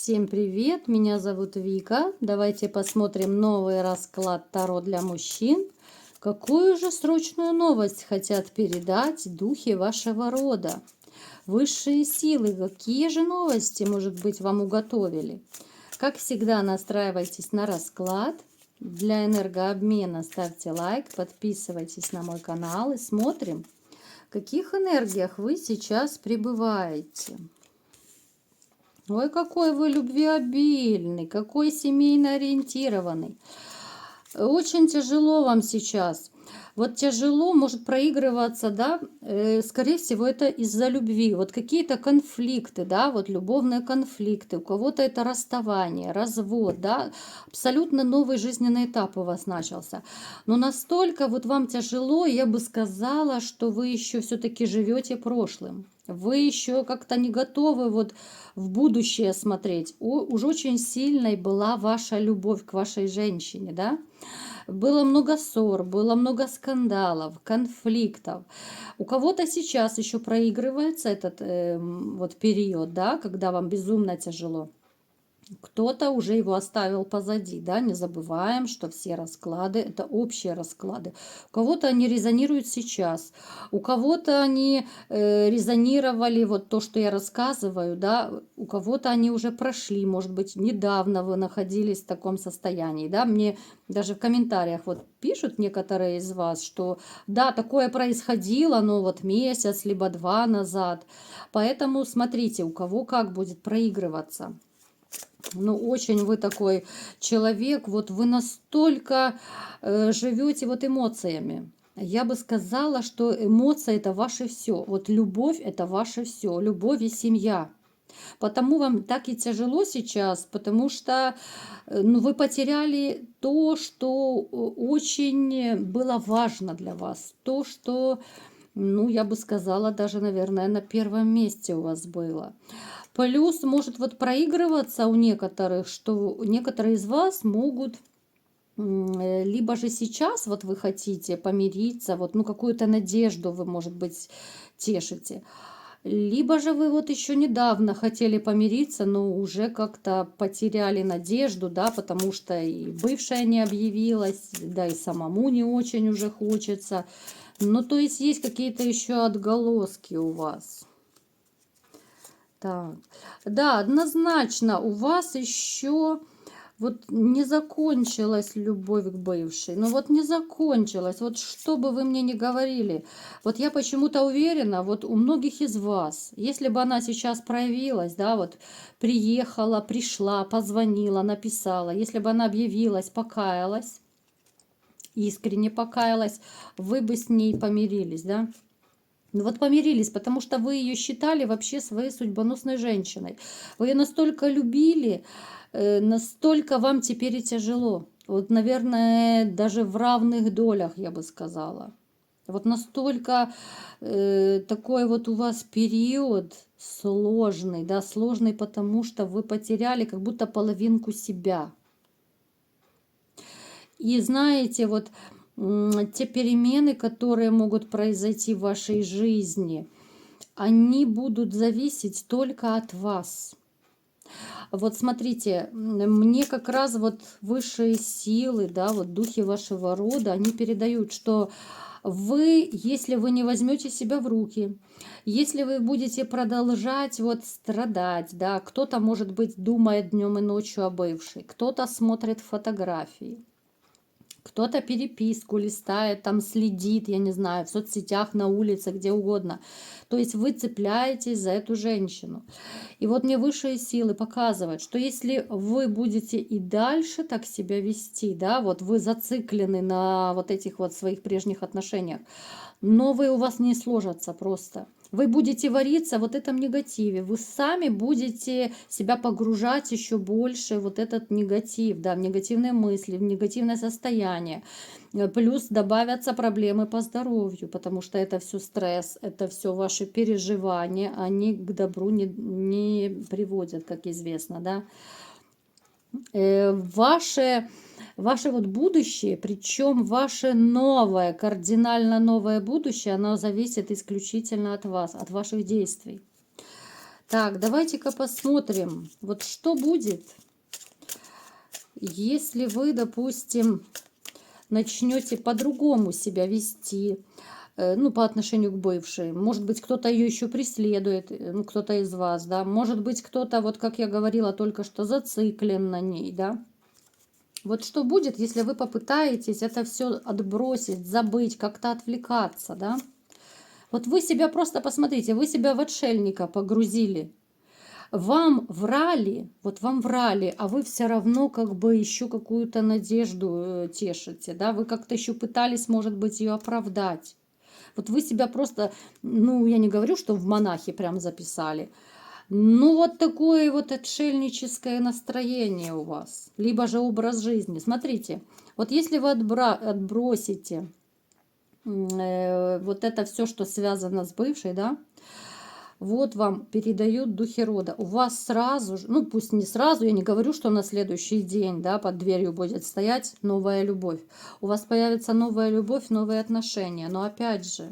Всем привет, меня зовут Вика. Давайте посмотрим новый расклад Таро для мужчин. Какую же срочную новость хотят передать духи вашего рода? Высшие силы, какие же новости, может быть, вам уготовили? Как всегда, настраивайтесь на расклад. Для энергообмена ставьте лайк, подписывайтесь на мой канал и смотрим, в каких энергиях вы сейчас пребываете. Ой, какой вы любвеобильный, какой семейно ориентированный. Очень тяжело вам сейчас. Вот тяжело может проигрываться, да, скорее всего, это из-за любви. Вот какие-то конфликты, да, вот любовные конфликты. У кого-то это расставание, развод, да, абсолютно новый жизненный этап у вас начался. Но настолько вот вам тяжело, я бы сказала, что вы еще все-таки живете прошлым. Вы еще как-то не готовы вот в будущее смотреть. Уж очень сильной была ваша любовь к вашей женщине, да? Было много ссор, было много скандалов, конфликтов. У кого-то сейчас еще проигрывается этот вот период, да, когда вам безумно тяжело. Кто-то уже его оставил позади, да, не забываем, что все расклады – это общие расклады. У кого-то они резонируют сейчас, у кого-то они резонировали, вот то, что я рассказываю, да, у кого-то они уже прошли, может быть, недавно вы находились в таком состоянии, да, мне даже в комментариях вот пишут некоторые из вас, что да, такое происходило, но вот месяц, либо 2 назад, поэтому смотрите, у кого как будет проигрываться. Ну, очень вы такой человек, вот вы настолько живете вот эмоциями. Я бы сказала, что эмоции это ваше все. Вот любовь это ваше все. Любовь и семья. Потому вам так и тяжело сейчас, потому что ну, вы потеряли то, что очень было важно для вас. То, что, ну, я бы сказала, даже, наверное, на первом месте у вас было. Плюс может вот проигрываться у некоторых, что некоторые из вас могут либо же сейчас вот вы хотите помириться, вот ну какую-то надежду вы, может быть, тешите, либо же вы вот еще недавно хотели помириться, но уже как-то потеряли надежду, да, потому что и бывшая не объявилась, да и самому не очень уже хочется. Ну, то есть какие-то еще отголоски у вас. Так, да, однозначно у вас еще вот не закончилась любовь к бывшей. Ну вот не закончилась. Вот что бы вы мне ни говорили. Вот я почему-то уверена, вот у многих из вас, если бы она сейчас проявилась, да, вот приехала, пришла, позвонила, написала, если бы она объявилась, покаялась, искренне покаялась, вы бы с ней помирились, да? Ну вот помирились, потому что вы ее считали вообще своей судьбоносной женщиной. Вы ее настолько любили, настолько вам теперь и тяжело. Вот, наверное, даже в равных долях, я бы сказала. Вот настолько такой вот у вас период сложный, да, сложный, потому что вы потеряли как будто половинку себя. И знаете, вот те перемены, которые могут произойти в вашей жизни, они будут зависеть только от вас. Вот смотрите, мне как раз вот высшие силы, да, вот духи вашего рода, они передают, что вы, если вы не возьмете себя в руки, если вы будете продолжать вот страдать, да, кто-то, может быть, думает днем и ночью о бывшей, кто-то смотрит фотографии, кто-то переписку листает, там следит, я не знаю, в соцсетях, на улице, где угодно. То есть вы цепляетесь за эту женщину. И вот мне высшие силы показывают, что если вы будете и дальше так себя вести, да, вот вы зациклены на вот этих вот своих прежних отношениях, новые у вас не сложатся просто. Вы будете вариться в вот этом негативе, вы сами будете себя погружать еще больше в вот этот негатив, да, в негативные мысли, в негативное состояние. Плюс добавятся проблемы по здоровью, потому что это все стресс, это все ваши переживания, они к добру не приводят, как известно, да. Ваше вот будущее, причем ваше новое, кардинально новое будущее, оно зависит исключительно от вас, от ваших действий. Так, давайте-ка посмотрим, вот что будет, если вы, допустим, начнете по-другому себя вести, ну, по отношению к бывшей. Может быть, кто-то ее еще преследует, ну, кто-то из вас, да. Может быть, кто-то, вот как я говорила только что, зациклен на ней, да. Вот что будет, если вы попытаетесь это все отбросить, забыть, как-то отвлекаться, да. Вот вы себя просто посмотрите, вы себя в отшельника погрузили. Вам врали, вот вам врали, а вы все равно как бы еще какую-то надежду тешите, да, вы как-то еще пытались, может быть, ее оправдать. Вот вы себя просто, ну, я не говорю, что в монахи прям записали, ну, вот такое вот отшельническое настроение у вас, либо же образ жизни. Смотрите, вот если вы отбросите вот это все, что связано с бывшей, да, вот вам передают духи рода. У вас сразу же, ну пусть не сразу, я не говорю, что на следующий день, да, под дверью будет стоять новая любовь. У вас появится новая любовь, новые отношения. Но опять же,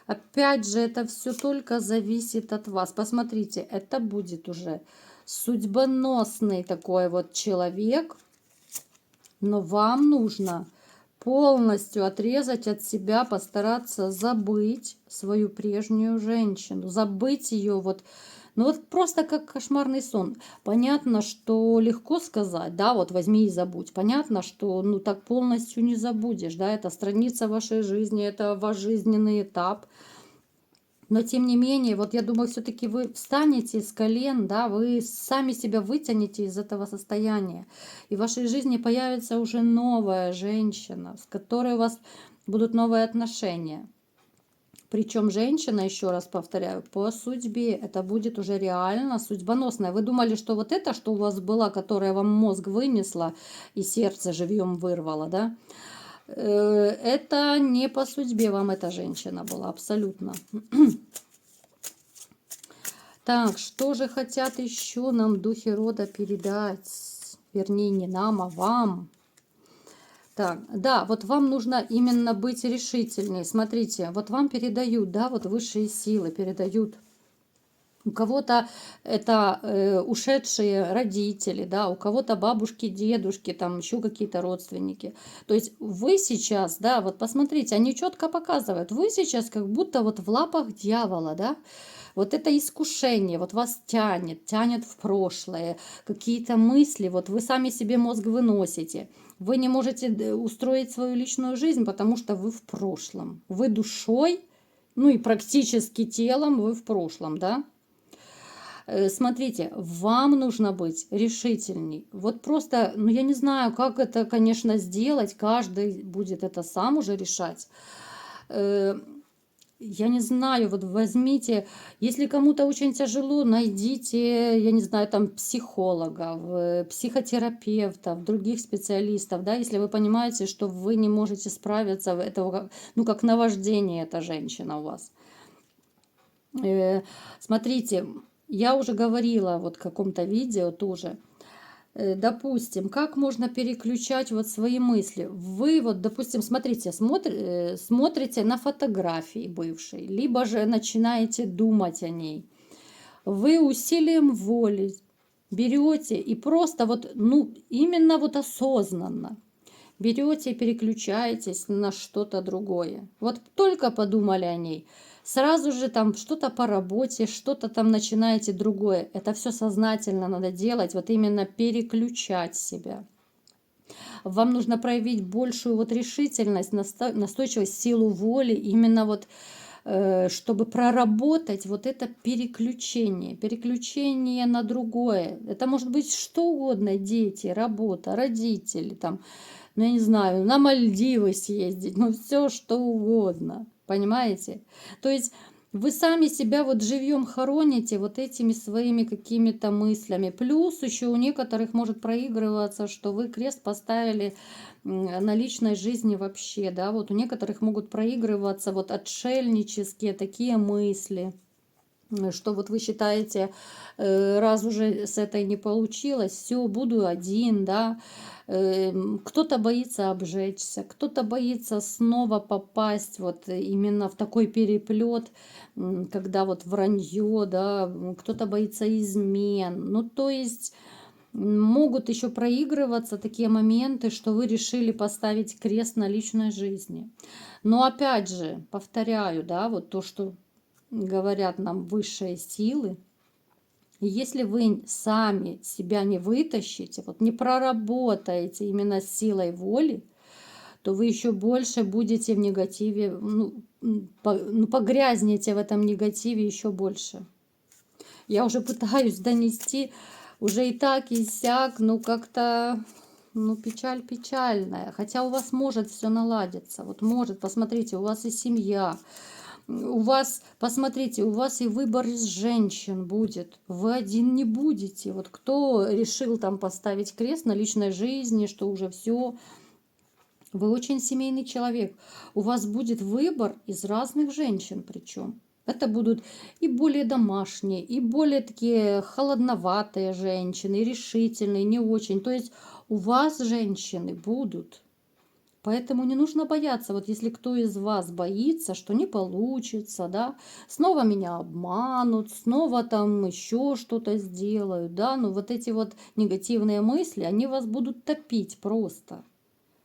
это все только зависит от вас. Посмотрите, это будет уже судьбоносный такой вот человек, но вам нужно полностью отрезать от себя, постараться забыть свою прежнюю женщину, забыть ее вот, ну вот просто как кошмарный сон. Понятно, что легко сказать, да, вот возьми и забудь. Понятно, что ну так полностью не забудешь, да, это страница вашей жизни, это ваш жизненный этап. Но тем не менее, вот я думаю, все-таки вы встанете с колен, да, вы сами себя вытянете из этого состояния. И в вашей жизни появится уже новая женщина, с которой у вас будут новые отношения. Причем женщина, еще раз повторяю, по судьбе. Это будет уже реально судьбоносная. Вы думали, что вот это, что у вас была, которая вам мозг вынесла и сердце живьем вырвала, да? Это не по судьбе вам эта женщина была, абсолютно. Так, что же хотят еще нам духи рода передать? Вернее, не нам, а вам. Так, да, вот вам нужно именно быть решительней. Смотрите, вот вам передают, да, вот высшие силы передают. У кого-то это ушедшие родители, да, у кого-то бабушки, дедушки, там еще какие-то родственники. То есть вы сейчас, да, вот посмотрите, они четко показывают, вы сейчас как будто вот в лапах дьявола, да. Вот это искушение, вот вас тянет в прошлое, какие-то мысли, вот вы сами себе мозг выносите. Вы не можете устроить свою личную жизнь, потому что вы в прошлом. Вы душой, ну и практически телом вы в прошлом, да. Смотрите, вам нужно быть решительней. Вот просто, ну я не знаю, как это, конечно, сделать. Каждый будет это сам уже решать. Я не знаю, вот возьмите, если кому-то очень тяжело, найдите, я не знаю, там психологов, психотерапевтов, других специалистов, да, если вы понимаете, что вы не можете справиться, это, ну, как наваждение эта женщина у вас. Смотрите, я уже говорила вот в каком-то видео тоже, допустим, как можно переключать вот свои мысли. Вы вот, допустим, смотрите, смотрите на фотографии бывшей, либо же начинаете думать о ней. Вы усилием воли берете и просто вот, ну, именно вот осознанно берете и переключаетесь на что-то другое. Вот только подумали о ней, сразу же там что-то по работе, что-то там начинаете другое. Это все сознательно надо делать, вот именно переключать себя. Вам нужно проявить большую вот решительность, настойчивость, силу воли, именно вот чтобы проработать вот это переключение на другое. Это может быть что угодно, дети, работа, родители, там, ну я не знаю, на Мальдивы съездить, ну все что угодно, понимаете? То есть вы сами себя вот живьем хороните вот этими своими какими-то мыслями. Плюс еще у некоторых может проигрываться, что вы крест поставили на личной жизни вообще, да, вот у некоторых могут проигрываться вот отшельнические такие мысли. что вот вы считаете, раз уже с этой не получилось, все, буду один, да. Кто-то боится обжечься, кто-то боится снова попасть вот именно в такой переплет, когда вот вранье, да, кто-то боится измен. Ну, то есть могут еще проигрываться такие моменты, что вы решили поставить крест на личной жизни. Но опять же, повторяю, да, вот то, что говорят нам высшие силы, если вы сами себя не вытащите, вот не проработаете именно с силой воли, то вы еще больше будете в негативе, погрязнете в этом негативе еще больше. Я уже пытаюсь донести, уже и так, и сяк, ну как-то, ну печаль печальная. Хотя у вас может все наладиться, вот может, посмотрите, у вас и семья, у вас, посмотрите, у вас и выбор из женщин будет. Вы один не будете. Вот кто решил там поставить крест на личной жизни, что уже все, вы очень семейный человек. У вас будет выбор из разных женщин причем. Это будут и более домашние, и более такие холодноватые женщины, и решительные, не очень. То есть у вас женщины будут. Поэтому не нужно бояться, вот если кто из вас боится, что не получится, да, снова меня обманут, снова там еще что-то сделают, да, ну вот эти вот негативные мысли, они вас будут топить просто.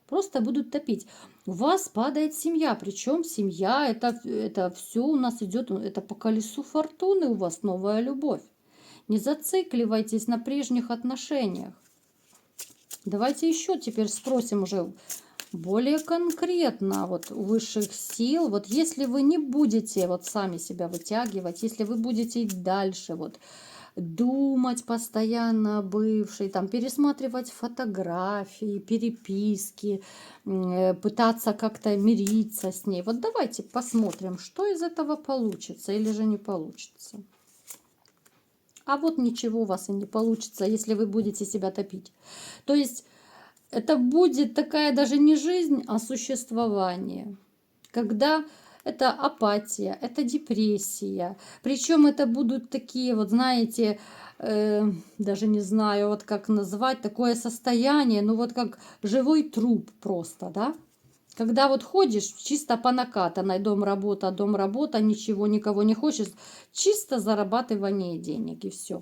Просто будут топить. У вас падает семья, причем семья, это все у нас идет, это по колесу фортуны у вас новая любовь. Не зацикливайтесь на прежних отношениях. Давайте еще теперь спросим уже более конкретно вот у высших сил. Вот если вы не будете вот сами себя вытягивать, если вы будете дальше вот думать постоянно о бывшей, там, пересматривать фотографии, переписки, пытаться как-то мириться с ней. Вот давайте посмотрим, что из этого получится или же не получится. А вот ничего у вас и не получится, если вы будете себя топить. То есть это будет такая даже не жизнь, а существование. Когда это апатия, это депрессия. Причем это будут такие, вот знаете, даже не знаю, вот как назвать, такое состояние, ну вот как живой труп просто, да? Когда вот ходишь чисто по накатанной, дом, работа, ничего, никого не хочешь, чисто зарабатывание денег и все.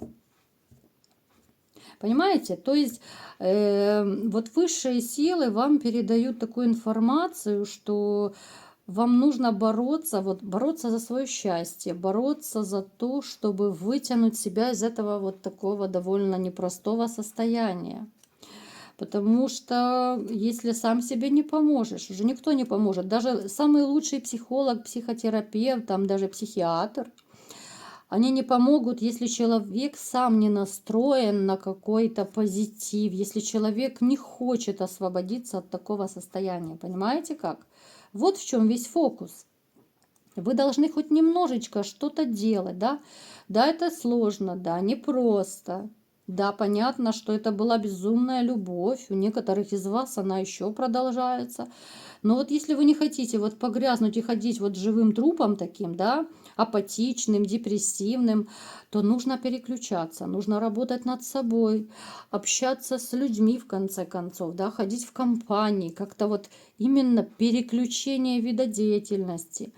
Понимаете? То есть вот высшие силы вам передают такую информацию, что вам нужно бороться, вот бороться за свое счастье, бороться за то, чтобы вытянуть себя из этого вот такого довольно непростого состояния. Потому что если сам себе не поможешь, уже никто не поможет. Даже самый лучший психолог, психотерапевт, там даже психиатр, они не помогут, если человек сам не настроен на какой-то позитив, если человек не хочет освободиться от такого состояния. Понимаете как? Вот в чем весь фокус. Вы должны хоть немножечко что-то делать, да? Да, это сложно, да, непросто. Да, понятно, что это была безумная любовь. У некоторых из вас она еще продолжается. Но вот если вы не хотите вот погрязнуть и ходить вот живым трупом таким, да, апатичным, депрессивным, то нужно переключаться, нужно работать над собой, общаться с людьми в конце концов, да, ходить в компании, как-то вот именно переключение вида деятельности,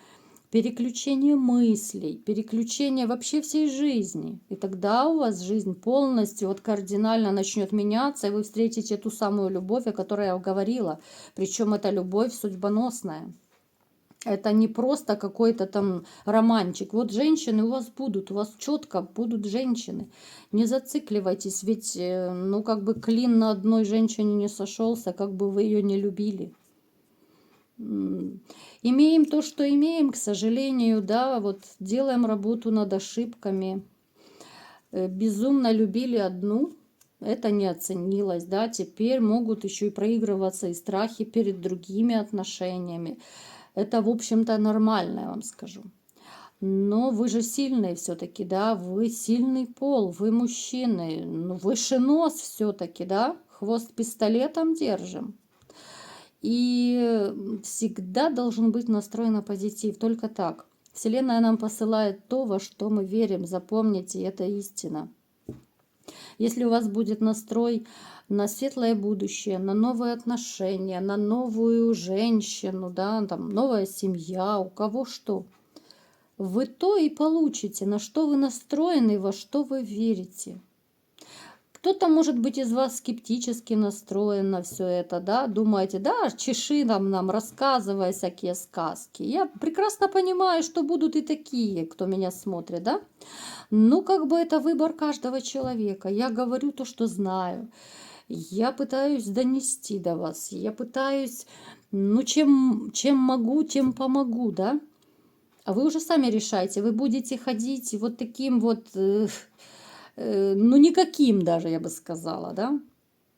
переключение мыслей, переключение вообще всей жизни. И тогда у вас жизнь полностью вот кардинально начнет меняться, и вы встретите ту самую любовь, о которой я говорила. Причем это любовь судьбоносная. Это не просто какой-то там романчик. Вот женщины у вас будут, у вас четко будут женщины. Не зацикливайтесь, ведь ну как бы клин на одной женщине не сошелся, как бы вы ее не любили. Имеем то, что имеем, к сожалению, да, вот делаем работу над ошибками. Безумно любили одну, это не оценилось, да, теперь могут еще и проигрываться и страхи перед другими отношениями. Это, в общем-то, нормально, я вам скажу. Но вы же сильные все-таки, да, вы сильный пол, вы мужчины, ну, выше нос все-таки, да, хвост пистолетом держим. И всегда должен быть настроен на позитив, только так. Вселенная нам посылает то, во что мы верим. Запомните, это истина. Если у вас будет настрой на светлое будущее, на новые отношения, на новую женщину, да, там, новая семья, у кого что, вы то и получите, на что вы настроены, во что вы верите. Кто-то, может быть, из вас скептически настроен на все это, да, думаете, да, чеши нам, рассказывай всякие сказки. Я прекрасно понимаю, что будут и такие, кто меня смотрит, да. Ну, как бы это выбор каждого человека. Я говорю то, что знаю. Я пытаюсь донести до вас. Я пытаюсь, ну, чем могу, тем помогу, да. А вы уже сами решайте, вы будете ходить вот таким вот, ну, никаким даже, я бы сказала, да.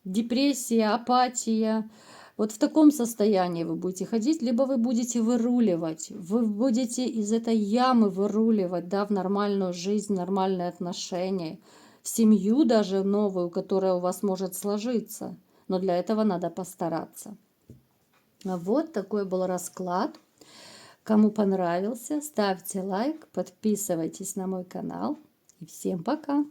Депрессия, апатия. Вот в таком состоянии вы будете ходить, либо вы будете выруливать. Вы будете из этой ямы выруливать, да, в нормальную жизнь, нормальные отношения, в семью даже новую, которая у вас может сложиться. Но для этого надо постараться. Вот такой был расклад. Кому понравился, ставьте лайк, подписывайтесь на мой канал. И всем пока!